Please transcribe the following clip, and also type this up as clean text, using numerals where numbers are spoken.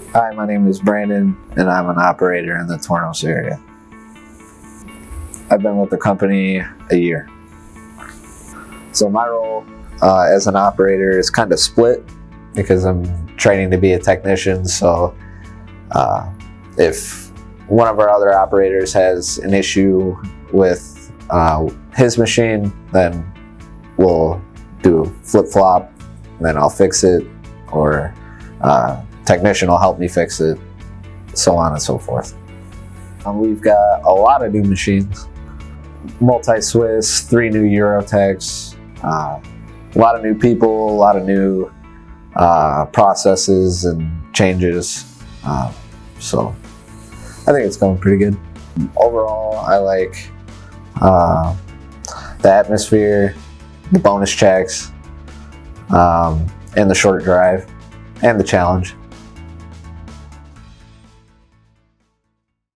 Hi, my name is Brandon, and I'm an operator in the Tornos area. I've been with the company a year. So my role as an operator is kind of split because I'm training to be a technician. So if one of our other operators has an issue with his machine, then we'll do flip-flop, then I'll fix it, or technician will help me fix it, so on and so forth. We've got a lot of new machines, multi-Swiss, 3 new Eurotecs, a lot of new people, a lot of new processes and changes. So I think it's going pretty good. Overall, I like the atmosphere, the bonus checks, and the short drive, and the challenge.